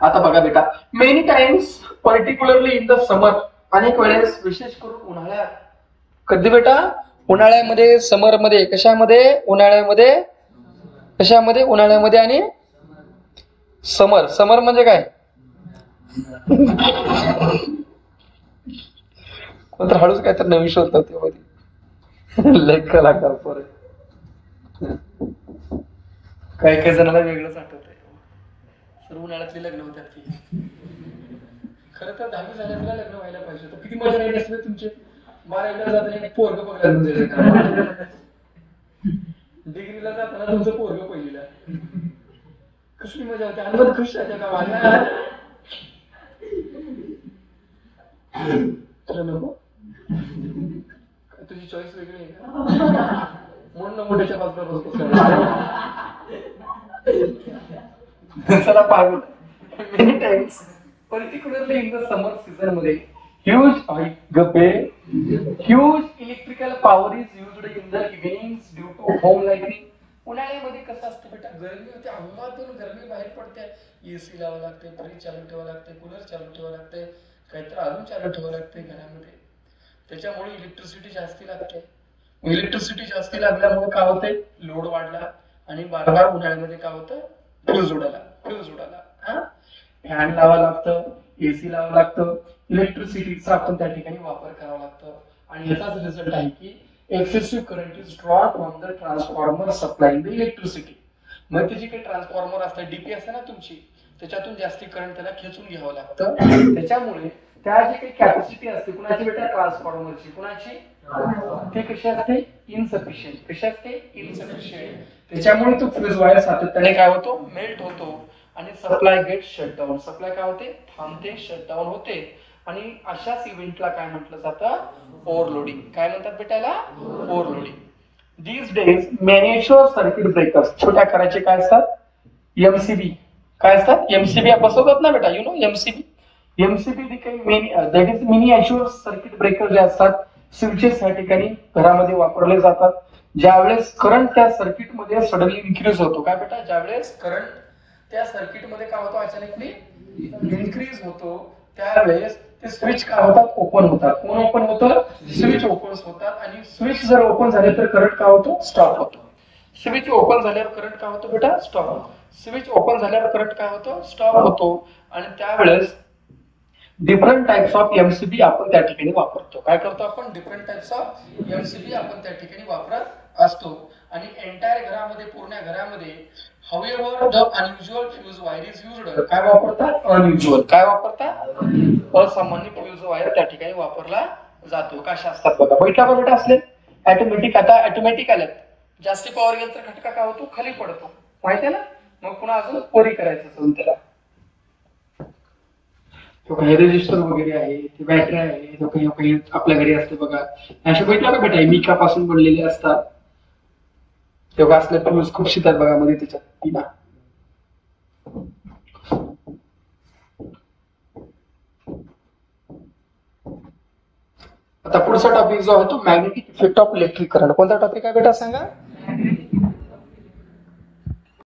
आता बघा बेटा, many times particularly in the summer, अनेक वेळेस विशेष करून उन्हाळ्यात. कधी बेटा, उन्हाळ्यामध्ये, समर मध्ये. कशामध्ये, उन्हाळ्यामध्ये. कशामध्ये, उन्हाळ्यामध्ये आणि समर. समर म्हणजे काय, कोणतं हळूच काय तर नवीन शोधतात तेव्हा लय कलाकार पोर. काही काही जणांना वेगळंच आठवत आहे. सर्व उन्हाळ्यातली लग्न होतात ती. खरं तर 10वी झाल्याला लग्न व्हायला पाहिजे होतं. किती मजा राहिली असते तुमचे. 12वीला जाताना पोरग बघायला, डिग्रीला जाताना तुमचं पोरग पहिलीला. कसली मजा होती, अनुभव खुश राहते का माझ्या. नको तुझी चॉईस वेगळी आहे का, म्हणून मोठ्याच्या बाजूला रोज चला पाहू. Many times particularly in the summer season मध्ये huge electrical power is used in the evenings due to home lighting. उन्हाळ्यामध्ये कसं असतं बेटा, गरमी होते, अंगातून गरमी बाहेर पडते. एसी लावावं लागते, फ्रीज चालू ठेवावं लागते, कूलर चालू ठेवावं लागते, काहीतरी अजून चालू ठेवावं लागते घरामध्ये. त्याच्यामुळे इलेक्ट्रिसिटी जास्ती लागते. इलेक्ट्रिसिटी जास्ती लागल्यामुळे काय होते, लोड वाढला आणि बार उन्हाळ्यामध्ये काय होतं, फ्यूज उडाला. फॅन लावावं लागतं, एसी लावावं लागतं, इलेक्ट्रिसिटीचा आपण त्या ठिकाणी वापर करावा लागतो. आणि याचाच रिझल्ट आहे की excessive current is draw from the transformer supplying the electricity. मग त्याची काही ट्रान्सफॉर्मर असते, डीपी असते ना तुमची, त्याच्यातून जास्ती करंट त्याला खेचून घ्यावं लागतं. त्याच्यामुळे त्या जी काही कॅपॅसिटी असते कुणाची बेटा, ट्रान्सफॉर्मरची, कुणाची, ते कशी असते, इनसफिशियंट. कशी असते, इनसफिशियंट. त्याच्यामुळे तो फ्यूज वायर सातत्याने काय होतो, मेल्ट होतो आणि सप्लाय गेट शटडाऊन. सप्लाय काय होते, थांबते, शटडाऊन होते. आणि अशाच इव्हेंटला काय म्हटलं जातं, ओव्हरलोडिंग. काय म्हणतात बेटाला, overloading. These days manual circuit breakers, छोट्या आकाराचे काय असतात, एमसीबी. काय असतात, एमसीबी बसवतात ना बेटा, यु नो एमसीबी. एमसीबी काही that is miniature circuit breaker जे असतात स्विचेस या ठिकाणी घरामध्ये वापरले जातात. ज्यावेळेस करंट त्या सर्किट मध्ये सडनली इन्क्रीज होतो, काय बेटा, ज्यावेळेस करंट त्या सर्किट मध्ये काय होतो, अचानकली इन्क्रीज होतो, त्यावेळेस ते स्विच काय होतात, ओपन होतात. कोण ओपन होतं, स्विच ओपन होतात. आणि स्विच जर ओपन झाले तर करंट काय होतो, स्टॉप होतो. स्विच ओपन झाल्यावर करंट काय होतो बेटा, स्टॉप होतो. स्विच ओपन झाल्यावर करंट काय होतो, स्टॉप होतो. आणि त्यावेळेस डिफरंट टाइप्स ऑफ एमसीबी आपण त्या ठिकाणी वापरतो. काय करतो आपण, डिफरंट टाइप्स ऑफ एमसीबी आपण त्या ठिकाणी वापरत असतो. आणि एंटायर घरामध्ये, पूर्ण घरामध्ये however the unusual fuse wire is used, काय वापरतात, अनयुजुअल, काय वापरतात, असामान्य फ्यूज वायर त्या ठिकाणी वापरला जातो. कशा असतात बघा, बैठा बघा असले ऑटोमॅटिक. आता ऑटोमॅटिक आल्यात, जास्ती पॉवर गेल तर खटका काय होतो, खाली पडतो, माहिती आहे ना. मग पुन्हा अजून वरी करायचं असेल त्याला. तो काही रेजिस्टर वगैरे आहे, ते बॅटरी आहे, तो काही आपल्या घरी असते बघा. अशा भेटला का बेटा, मिका पासून बनलेले असतात. तेव्हा असले पण खूप शिकतात बघा मध्ये त्याच्यात पिना. आता पुढचा टॉपिक जो आहे तो magnetic effect of electric current. कोणता टॉपिक आहे बेटा सांगा,